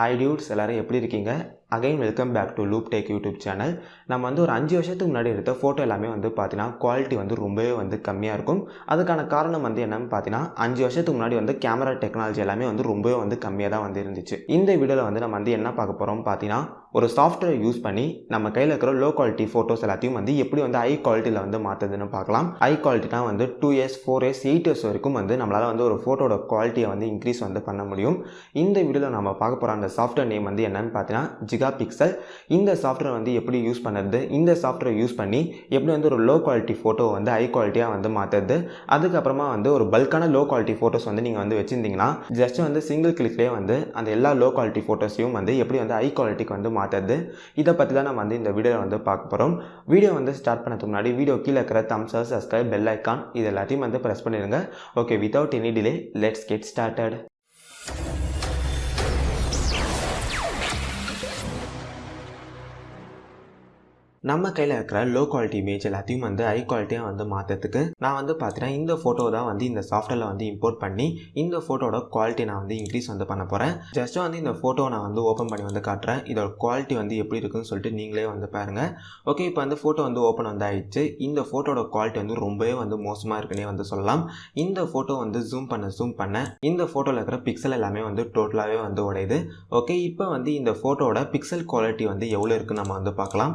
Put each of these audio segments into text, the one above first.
Hi dudes, எல்லாரும் எப்படி இருக்கீங்க? Again welcome back to Loop Tech YouTube channel. நம்ம ஒரு 5 வருஷத்துக்கு முன்னாடி எடுத்த போட்டோ எல்லாமே பாத்தீனா குவாலிட்டி ரொம்பவே கம்மியா இருக்கும். அதுக்கான காரணம் என்னன்னு பாத்தீனா 5 வருஷத்துக்கு முன்னாடி கேமரா டெக்னாலஜி எல்லாமே ரொம்பவே கம்மியா தான் இருந்துச்சு. இந்த வீடியோல நம்ம என்ன பார்க்க போறோம் பாத்தீனா ஒரு சாஃப்ட்வேர் யூஸ் பண்ணி நம்ம கையில இருக்கிற லோ குவாலிட்டி போட்டோஸ் எல்லாத்தையும் எப்படி ஹை குவாலிட்டில மாத்துதுன்னு பார்க்கலாம். ஹை குவாலிட்டினா 2s 4s 8s வரைக்கும் நம்மளால ஒரு போட்டோட குவாலிட்டியை இன்க்ரீஸ் பண்ண முடியும். இந்த வீடியோல நம்ம பார்க்க போற அந்த சாஃப்ட்வேர் நேம் என்னன்னு பாத்தீனா GigaPixel. இந்த சாஃப்ட்வேர் எப்படி யூஸ் பண்ணுறது, இந்த சாஃப்ட்வேர் யூஸ் பண்ணி எப்படி ஒரு லோ குவாலிட்டி ஃபோட்டோ ஹை குவாலிட்டியாக மாற்றுறது, அதுக்கப்புறமா ஒரு பல்கான லோ குவாலிட்டி ஃபோட்டோஸ் நீங்கள் வச்சுருந்தீங்கன்னா ஜஸ்ட் சிங்கிள் கிளிக்லேயே அந்த எல்லா லோ குவாலிட்டி ஃபோட்டோஸையும் எப்படி ஹை குவாலிட்டிக்கு மாற்றுறது, இதை பற்றி தான் நம்ம இந்த வீடியோவில் பார்க்க போகிறோம். வீடியோ ஸ்டார்ட் பண்ணதுக்கு முன்னாடி வீடியோ கீழே இருக்கிற தம்ஸ் அப், சப்ஸ்கிரைப், பெல் ஐக்கான் இது எல்லாத்தையும் ப்ரெஸ் பண்ணிடுங்க. Okay, without any delay let's get started. நம்ம கையில் இருக்கிற லோ குவாலிட்டி இமேஜ் எல்லாத்தையும் ஹை குவாலிட்டியாக மாற்றுறதுக்கு நான் பார்த்தீங்கன்னா இந்த ஃபோட்டோ தான் இந்த சாஃப்ட்வேரில் இம்போர்ட் பண்ணி இந்த ஃபோட்டோட குவாலிட்டி நான் இன்க்ரீஸ் பண்ண போகிறேன். ஜஸ்ட் இந்த ஃபோட்டோ நான் ஓப்பன் பண்ணி காட்டுறேன். இதோட குவாலிட்டி எப்படி இருக்குன்னு சொல்லிட்டு நீங்களே பாருங்கள். ஓகே, இப்போ ஃபோட்டோ ஓப்பன் ஆயிடுச்சு. இந்த ஃபோட்டோட குவாலிட்டி ரொம்பவே மோசமாக இருக்குன்னே சொல்லலாம். இந்த ஃபோட்டோ ஜூம் பண்ண இந்த ஃபோட்டோவில் இருக்கிற பிக்சல் எல்லாமே டோட்டலாகவே உடையுது. ஓகே, இப்போ இந்த ஃபோட்டோட பிக்சல் குவாலிட்டி எவ்வளோ இருக்குன்னு நம்ம பார்க்கலாம்.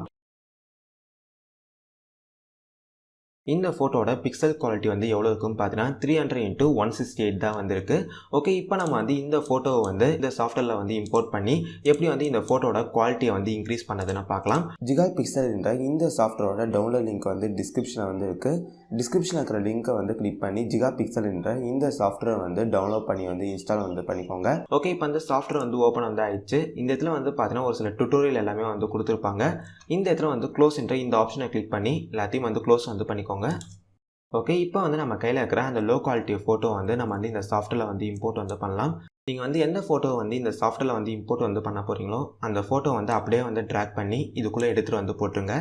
இந்த ஃபோட்டோட பிக்சல் குவாலிட்டி எவ்வளோ இருக்குன்னு பார்த்தீங்கன்னா 300x168 தான் வந்திருக்கு. ஓகே, இப்போ நம்ம இந்த ஃபோட்டோவை இந்த சாஃப்ட்வேரில் இம்போர்ட் பண்ணி எப்படி இந்த ஃபோட்டோட குவாலிட்டியை இன்க்ரீஸ் பண்ணதுன்னு பார்க்கலாம். GigaPixel என்ற இந்த சாஃப்ட்வேரோட டவுன்லோட் லிங்க் டிஸ்கிரிப்ஷனில் இருக்குது. டிஸ்கிரிப்ஷனில் இருக்கிற லிங்கை கிளிக் பண்ணி GigaPixel என்ற இந்த சாஃப்ட்வேர் டவுன்லோட் பண்ணி இன்ஸ்டால் பண்ணிக்கோங்க. ஓகே, இப்போ அந்த சாஃப்ட்வேர் ஓப்பன் ஆயிடுச்சு. இந்த இடத்துல பார்த்தீங்கன்னா ஒரு சில டுட்டோரியல் எல்லாமே கொடுத்துருப்பாங்க. இந்த இடத்துல க்ளோஸ் என்ற இந்த ஆப்ஷனை கிளிக் பண்ணி எல்லாத்தையும் க்ளோஸ் பண்ணிக்கோங்க. ஓகே, இப்போ நம்ம கையில் இருக்கிற அந்த லோ குவாலிட்டி ஃபோட்டோ நம்ம இந்த சாஃப்ட்வேரில் இம்போர்ட் பண்ணலாம். நீங்கள் எந்த ஃபோட்டோ இந்த சாஃப்ட்வேரில் இம்போர்ட் பண்ண போகிறீங்களோ அந்த ஃபோட்டோ அப்படியே ட்ராக் பண்ணி இதுக்குள்ளே எடுத்துகிட்டு போட்டுருங்க.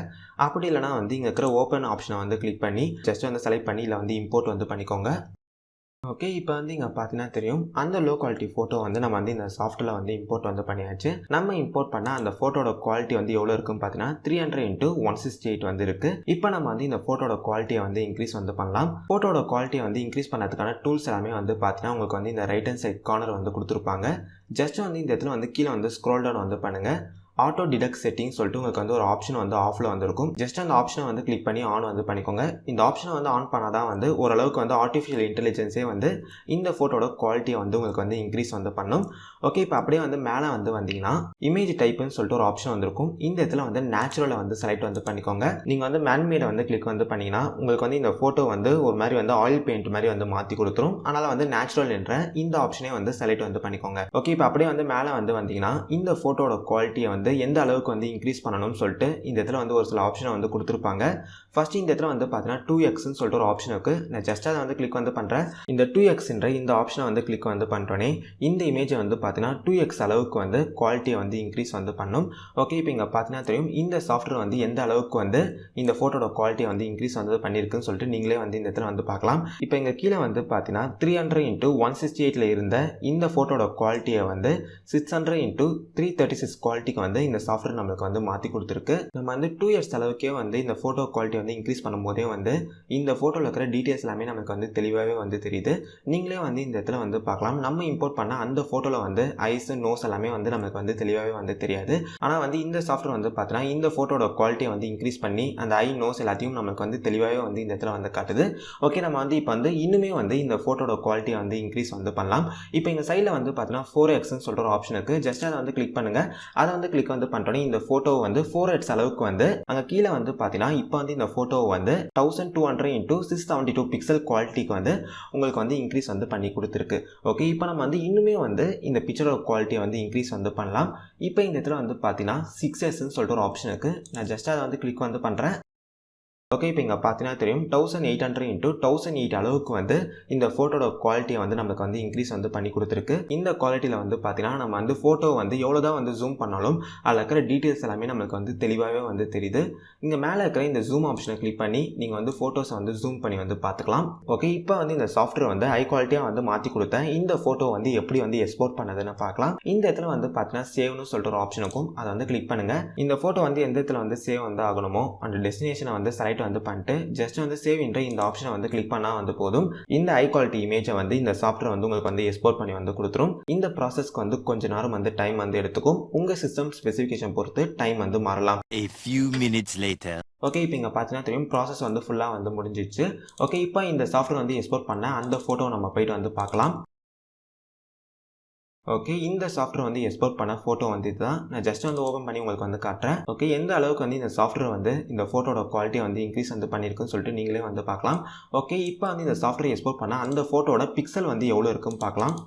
அப்படி இல்லைனா இங்கே இருக்கிற ஓப்பன் ஆப்ஷனை கிளிக் பண்ணி ஜஸ்ட் செலக்ட் பண்ணி இல்லை இம்போர்ட் பண்ணிக்கோங்க. ஓகே, இப்போ இங்கே பார்த்தீங்கன்னா தெரியும் அந்த லோ குவாலிட்டி ஃபோட்டோ நம்ம இந்த சாஃப்ட்வேரில் இம்போர்ட் பண்ணியாச்சு. நம்ம இம்போர்ட் பண்ண அந்த ஃபோட்டோட குவாலிட்டி எவ்வளோ இருக்குன்னு பார்த்தீங்கன்னா 300x168 இருக்குது. இப்போ நம்ம இந்த ஃபோட்டோட குவாலிட்டியை இன்க்ரீஸ் பண்ணலாம். ஃபோட்டோட குவாலிட்டியை இன்க்ரீஸ் பண்ணதுக்கான டூல்ஸ் எல்லாமே பார்த்தீங்கன்னா உங்களுக்கு இந்த ரைட் ஹேண்ட் சைட் கார்னர் கொடுத்துருப்பாங்க. ஜஸ்ட் இந்த இடத்துல கீழே ஸ்க்ரோல் டவுன் பண்ணுங்கள். ஆட்டோ டிடக்ட் செட்டிங் சொல்லிட்டு உங்களுக்கு ஒரு ஆப்ஷன் ஆஃபில் இருக்கும். ஜஸ்ட் அந்த ஆப்ஷனை கிளிக் பண்ணி ஆன் பண்ணிக்கோங்க. இந்த ஆப்ஷனை ஆன் பண்ணால் தான் ஓரளவுக்கு ஆர்டிஃபிஷியல் இன்டெலிஜென்ஸே இந்த ஃபோட்டோட குவாலிட்டியை உங்களுக்கு இன்க்ரீஸ் பண்ணும். ஓகே, இப்போ அப்படியே மேலே வந்தீங்கன்னா இமேஜ் டைப்னு சொல்லிட்டு ஒரு ஆப்ஷன் இருக்கும். இந்த இடத்துல நேச்சுரலை செலக்ட் பண்ணிக்கோங்க. நீங்கள் மேன்மேடை கிளிக் பண்ணிங்கன்னா உங்களுக்கு இந்த ஃபோட்டோ ஒரு மாதிரி ஆயில் பெயிண்ட் மாதிரி மாற்றி கொடுத்துரும். அதனால் நேச்சுரல் என்ற இந்த ஆப்ஷனே செலக்ட் பண்ணிக்கோங்க. ஓகே, இப்போ அப்படியே மேலே வந்தீங்கன்னா இந்த ஃபோட்டோட குவாலிட்டியை எந்த அளவுக்கு இன்க்ரீஸ் பண்ணணும்னு சொல்லிட்டு இந்த இடத்துல ஒரு சில ஆப்ஷனை கொடுத்துருப்பாங்க. ஃபர்ஸ்ட் இந்த இடத்துல பார்த்தீங்கன்னா 2xன்னு சொல்லிட்டு ஒரு ஆப்ஷன் இருக்குது. நான் ஜஸ்ட் அதை கிளிக் பண்ணுறேன். இந்த 2x என்ற இந்த ஆப்ஷனை கிளிக் பண்ணிட்டோன்னே இந்த இமேஜை பார்த்தீங்கன்னா 2x அளவுக்கு குவாலிட்டியை இன்க்ரீஸ் பண்ணும். ஓகே, இப்போ இங்கே பார்த்தீங்கன்னா தெரியும் இந்த சாஃப்ட்வேர் எந்த அளவுக்கு இந்த ஃபோட்டோட குவாலிட்டியை இன்க்ரீஸ் பண்ணியிருக்குன்னு சொல்லிட்டு நீங்களே இந்த இடத்துல பார்க்கலாம். இப்போ இங்கே கீழே பார்த்தீங்கன்னா 300x168 இருந்த இந்த ஃபோட்டோட குவாலிட்டியை 600x336 குவாலிட்டிக்கு இந்த சாஃப்ட்வேர் நம்மளுக்கு மாற்றி கொடுத்துருக்கு. நம்ம 2 இயர்ஸ் அளவுக்கே இந்த ஃபோட்டோ குவாலிட்டி இன்க்ரீஸ் பண்ணும்போதே இந்த ஃபோட்டோவில் இருக்கிற டீட்டெயில்ஸ் எல்லாமே நமக்கு தெளிவாகவே தெரியுது. நீங்களே இந்த இடத்துல பார்க்கலாம். நம்ம இம்போர்ட் பண்ண அந்த ஃபோட்டோவில் ஐஸ் நோஸ் எல்லாமே நமக்கு தெளிவாகவே தெரியாது. ஆனால் இந்த சாஃப்ட்வேர் பார்த்தீங்கன்னா இந்த ஃபோட்டோட குவாலிட்டியை இன்க்ரீஸ் பண்ணி அந்த ஐ நோஸ் எல்லாத்தையும் நமக்கு தெளிவாகவே இந்த இடத்துல காட்டுது. ஓகே, நம்ம இப்போ இன்னுமே இந்த ஃபோட்டோட குவாலிட்டியை இன்க்ரீஸ் பண்ணலாம். இப்போ எங்கள் சைடில் பார்த்தீங்கன்னா 4xன்னு சொல்கிற ஒரு ஆப்ஷன் இருக்குது. ஜஸ்ட் அதை கிளிக் பண்ணுங்கள். அதை கிளிக் பண்ணிட்டோன்னே இந்த ஃபோட்டோ 4x அளவுக்கு அங்கே கீழே பார்த்தீங்கன்னா இப்போ இந்த ஃபோட்டோ 1200x672 பிக்சல் குவாலிட்டிக்கு உங்களுக்கு இன்க்ரீஸ் பண்ணி கொடுத்துருக்கு. ஓகே, இப்போ நம்ம இன்னுமே இந்த பிக்சரோட குவாலிட்டியை இன்க்ரீஸ் பண்ணலாம். இப்போ இந்த இடத்துல பார்த்தீங்கன்னா 6sன்னு சொல்லிட்டு ஒரு ஆப்ஷன் இருக்குது. நான் ஜஸ்ட் அதை கிளிக் பண்ணுறேன். ஓகே, இப்போ இங்கே பார்த்தீங்கன்னா தெரியும் 1800 into 1008 அளவுக்கு வந்து இந்த ஃபோட்டோட குவாலிட்டியை வந்து நமக்கு வந்து இன்க்ரீஸ் வந்து பண்ணி கொடுத்துருக்கு. இந்த குவாலிட்டியில் வந்து பார்த்தீங்கன்னா நம்ம வந்து ஃபோட்டோ வந்து எவ்வளோ தான் வந்து ஜூம் பண்ணாலும் அதில் இருக்கிற டீட்டெயில்ஸ் எல்லாமே நம்மளுக்கு வந்து தெளிவாகவே வந்து தெரியுது. இங்கே மேலே இருக்கிற இந்த ஜூம் ஆப்ஷனை கிளிக் பண்ணி நீங்கள் வந்து ஃபோட்டோஸை வந்து ஜூம் பண்ணி வந்து பார்த்துக்கலாம். ஓகே, இப்போ வந்து இந்த சாஃப்ட்வேர் வந்து ஹை குவாலிட்டியாக வந்து மாற்றி கொடுத்தேன். இந்த ஃபோட்டோ வந்து எப்படி வந்து எக்ஸ்போர்ட் பண்ணதுன்னு பார்க்கலாம். இந்த இடத்துல வந்து பார்த்தீங்கன்னா சேவ்னு சொல்லிட்டு ஒரு ஆப்ஷன் இருக்கும், அதை வந்து கிளிக் பண்ணுங்கள். இந்த ஃபோட்டோ வந்து எந்த இடத்துல வந்து சேவ் வந்து ஆகணுமோ அந்த டெஸ்டினேஷனை வந்து செலக்ட் வந்து பண்ணிட்டு ஜஸ்ட் வந்து சேவ் என்ற இந்த ஆப்ஷனை வந்து கிளிக் பண்ணா வந்து போதும். இந்த ஹை குவாலிட்டி இமேஜை வந்து இந்த சாஃப்ட்வேர் வந்து உங்களுக்கு வந்து எக்ஸ்போர்ட் பண்ணி வந்து கொடுத்துரும். இந்த ப்ராசஸ்க்கு வந்து கொஞ்ச நேரம் வந்து டைம் வந்து எடுத்துக்கும். உங்க சிஸ்டம் ஸ்பெசிஃபிகேஷன் பொறுத்து டைம் வந்து மாறலாம். A few minutes later. Okay, இப்போ இங்கே பார்த்தீங்கன்னா தெரியும் ப்ராசஸ் வந்து ஃபுல்லாக வந்து முடிஞ்சிச்சு. ஓகே, இப்போ இந்த சாஃப்ட்வேர் வந்து எக்ஸ்போர்ட் பண்ண அந்த ஃபோட்டோ நம்ம போயிட்டு வந்து பார்க்கலாம். ஓகே, இந்த சாஃப்ட்வேர் வந்து எக்ஸ்போர்ட் பண்ண ஃபோட்டோ வந்து இதுதான். நான் ஜஸ்ட் வந்து ஓப்பன் பண்ணி உங்களுக்கு வந்து காட்டுறேன். ஓகே, எந்த அளவுக்கு வந்து இந்த சாஃப்ட்வேர் வந்து இந்த ஃபோட்டோட குவாலிட்டி வந்து இன்க்ரீஸ் வந்து பண்ணியிருக்குன்னு சொல்லிட்டு நீங்களே வந்து பார்க்கலாம். ஓகே, இப்போ வந்து இந்த சாஃப்ட்வேர் எக்ஸ்போர்ட் பண்ண அந்த ஃபோட்டோட பிக்சல் வந்து எவ்வளோ இருக்குன்னு பார்க்கலாம்.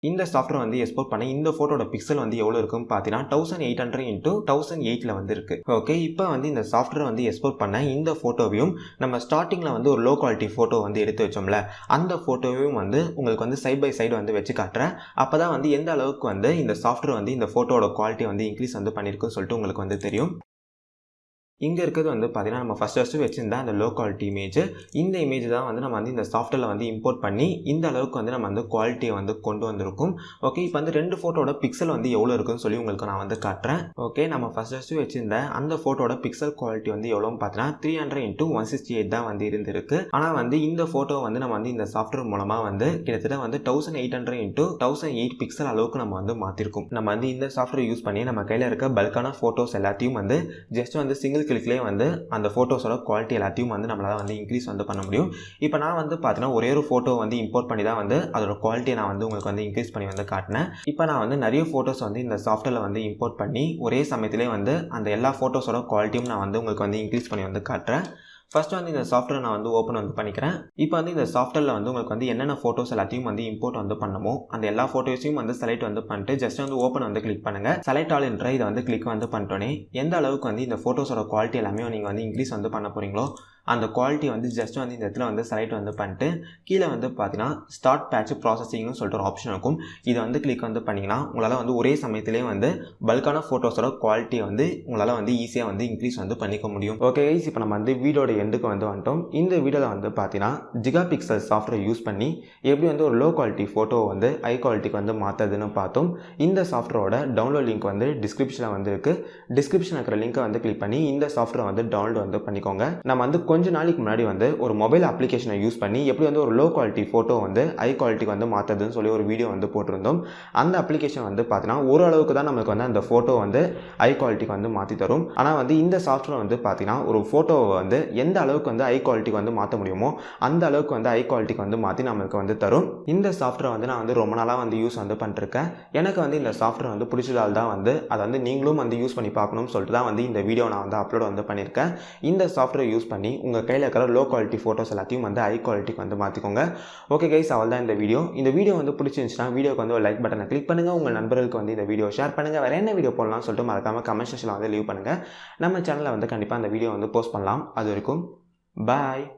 இந்த சாஃப்ட்வேர் வந்து எக்ஸ்போர்ட் பண்ண இந்த ஃபோட்டோட பிக்சல் வந்து எவ்வளோ இருக்குன்னு பார்த்தீங்கன்னா 1800 into 1008 வந்து இருக்கு. ஓகே, இப்போ வந்து இந்த சாஃப்ட்வேர் வந்து எக்ஸ்போர்ட் பண்ண இந்த ஃபோட்டோவையும் நம்ம ஸ்டார்டிங்கில் வந்து ஒரு லோ குவாலிட்டி ஃபோட்டோ வந்து எடுத்து வச்சோம்ல அந்த ஃபோட்டோவையும் வந்து உங்களுக்கு வந்து சைட் பை சைடு வந்து வச்சு காட்டுறேன். அப்போ தான் வந்து எந்த அளவுக்கு வந்து இந்த சாஃப்ட்வேர் வந்து இந்த ஃபோட்டோட குவாலிட்டி வந்து இன்க்ரீஸ் வந்து பண்ணியிருக்குன்னு சொல்லிட்டு உங்களுக்கு வந்து தெரியும். இங்கே இருக்கிறது வந்து பார்த்தீங்கன்னா நம்ம ஃபஸ்ட்டு வச்சுருந்தா அந்த லோ குவாலிட்டி இமேஜ். இந்த இமேஜ் தான் வந்து நம்ம வந்து இந்த சாஃப்ட்வேரில் வந்து இம்போர்ட் பண்ணி இந்த அளவுக்கு வந்து நம்ம வந்து குவாலிட்டியை வந்து கொண்டு வந்திருக்கும். ஓகே, இப்போ வந்து ரெண்டு ஃபோட்டோட பிக்சல் வந்து எவ்வளோ இருக்குன்னு சொல்லி உங்களுக்கு நான் வந்து காட்டுறேன். ஓகே, நம்ம ஃபஸ்ட்டு வச்சுருந்த அந்த ஃபோட்டோட பிக்சல் குவாலிட்டி வந்து எவ்வளோன்னு பார்த்தீங்கன்னா 300 into 168 தான் வந்து இருந்திருக்கு. ஆனால் வந்து இந்த ஃபோட்டோ வந்து நம்ம வந்து இந்த சாஃப்ட்வேர் மூலமாக வந்து கிட்டத்தட்ட வந்து 1800 into 1008 பிக்சல் அளவுக்கு நம்ம வந்து மாற்றிருக்கோம். நம்ம வந்து இந்த சாஃப்ட்வேர் யூஸ் பண்ணி நம்ம கையில் இருக்க பல்கான ஃபோட்டோஸ் எல்லாத்தையும் வந்து ஜஸ்ட் வந்து சிங்கிள் கிளிக்லேயே வந்து அந்த ஃபோட்டோஸோட குவாலிட்டி எல்லாத்தையும் வந்து நம்மளால் வந்து இன்க்ரீஸ் வந்து பண்ண முடியும். இப்போ நான் வந்து பார்த்தீங்கன்னா ஒரே ஒரு ஃபோட்டோ வந்து இம்போர்ட் பண்ணி தான் வந்து அதோட குவாலிட்டியை நான் வந்து உங்களுக்கு வந்து இன்க்ரீஸ் பண்ணி வந்து காட்டினேன். இப்போ நான் வந்து நிறைய ஃபோட்டோஸ் வந்து இந்த சாஃப்ட்வேரில் வந்து இம்போர்ட் பண்ணி ஒரே சமயத்திலே வந்து அந்த எல்லா ஃபோட்டோஸோட குவாலிட்டியும் நான் வந்து உங்களுக்கு வந்து இன்க்ரீஸ் பண்ணி வந்து காட்டுறேன். ஃபர்ஸ்ட் வந்து இந்த சாஃப்ட்வேர் நான் வந்து ஓப்பன் வந்து பண்ணிக்கிறேன். இப்போ வந்து இந்த சாஃப்ட்வேரில் வந்து உங்களுக்கு வந்து என்னென்ன ஃபோட்டோஸ் எல்லாத்தையும் வந்து இம்போர்ட் வந்து பண்ணமோ அந்த எல்லா ஃபோட்டோஸையும் வந்து செலக்ட் வந்து பண்ணிட்டு ஜஸ்ட் வந்து ஓப்பன் வந்து கிளிக் பண்ணுங்கள். செலக்ட் ஆல் என்ற இதை வந்து கிளிக் வந்து பண்ணிட்டோன்னே எந்த அளவுக்கு வந்து இந்த ஃபோட்டோஸோட குவாலிட்டி எல்லாமே நீங்கள் வந்து இன்க்ரீஸ் வந்து பண்ண போகிறீங்களோ அந்த குவாலிட்டி வந்து ஜஸ்ட் வந்து இந்த இடத்துல வந்து செலக்ட் வந்து பண்ணிட்டு கீழே வந்து பார்த்தீங்கன்னா ஸ்டார்ட் பேட்ச் ப்ராசஸிங்னு சொல்லிட்டு ஒரு ஆப்ஷன் இருக்கும். இதை வந்து கிளிக் வந்து பண்ணிங்கன்னா உங்களால் வந்து ஒரே சமயத்திலே வந்து பல்கான ஃபோட்டோஸோட குவாலிட்டியை வந்து உங்களால் வந்து ஈஸியாக வந்து இன்க்ரீஸ் வந்து பண்ணிக்க முடியும். ஓகே கைஸ், இப்போ நம்ம வந்து வீடியோட எண்டுக்கு வந்து வந்துட்டோம். இந்த வீடியோவில் வந்து பார்த்தீங்கன்னா GigaPixel சாஃப்ட்வேர் யூஸ் பண்ணி எப்படி வந்து ஒரு லோ குவாலிட்டி ஃபோட்டோ வந்து ஹை குவாலிட்டிக்கு வந்து மாற்றுறதுன்னு பார்த்தோம். இந்த சாஃப்ட்வேரோட டவுன்லோட் லிங்க் வந்து டிஸ்கிரிப்ஷனில் வந்து இருக்குது. டிஸ்கிரிப்ஷனில் இருக்கிற லிங்கை வந்து கிளிக் பண்ணி இந்த சாஃப்ட்வேர் வந்து டவுன்லோட் வந்து பண்ணிக்கோங்க. நம்ம வந்து கொஞ்ச நாளைக்கு முன்னாடி வந்து ஒரு மொபைல் அப்ளிகேஷனை யூஸ் பண்ணி எப்படி வந்து ஒரு லோ குவாலிட்டி ஃபோட்டோ வந்து ஹை குவாலிட்டிக்கு வந்து மாற்றுறதுன்னு சொல்லி ஒரு வீடியோ வந்து போட்டிருந்தோம். அந்த அப்ளிகேஷன் வந்து பார்த்தீங்கன்னா ஓரளவுக்கு தான் நம்மளுக்கு வந்து அந்த ஃபோட்டோ வந்து ஹை குவாலிட்டிக்கு வந்து மாற்றி தரும். ஆனால் வந்து இந்த சாஃப்ட்வேர் வந்து பார்த்தீங்கன்னா ஒரு ஃபோட்டோவை வந்து எந்த அளவுக்கு வந்து ஹை குவாலிட்டிக்கு வந்து மாற்ற முடியுமோ அந்த அளவுக்கு வந்து ஹை குவாலிட்டிக்கு வந்து மாற்றி நம்மளுக்கு வந்து தரும். இந்த சாஃப்ட்வேர் வந்து நான் வந்து ரொம்ப நாளாக வந்து யூஸ் வந்து பண்ணிருக்கேன். எனக்கு வந்து இந்த சாஃப்ட்வேர் வந்து பிடிச்சதால் தான் வந்து அதை வந்து நீங்களும் வந்து யூஸ் பண்ணி பார்க்கணும்னு சொல்லிட்டு தான் வந்து இந்த வீடியோ நான் வந்து அப்லோட் வந்து பண்ணியிருக்கேன். இந்த சாஃப்ட்வேர் யூஸ் பண்ணி உங்கள் கையில் இருக்கிற லோ குவாலிட்டி ஃபோட்டோஸ் எல்லாத்தையும் வந்து ஹை குவாலிட்டிக்கு வந்து மாற்றிக்கோங்க. ஓகே கைஸ், அவள் தான் இந்த வீடியோ வந்து பிடிச்சிருந்துச்சுன்னா வீடியோக்கு வந்து ஒரு லைக் பட்டனை கிளிக் பண்ணுங்கள். உங்கள் நண்பர்களுக்கு வந்து இந்த வீடியோ ஷேர் பண்ணுங்கள். வேறு என்ன வீடியோ போடலாம்னு சொல்லிட்டு மறக்காமல் கமெண்ட் செக்ஷனில் வந்து லீவ் பண்ணுங்கள். நம்ம சேனலில் வந்து கண்டிப்பாக அந்த வீடியோ வந்து போஸ்ட் பண்ணலாம். அது வரைக்கும் பாய்.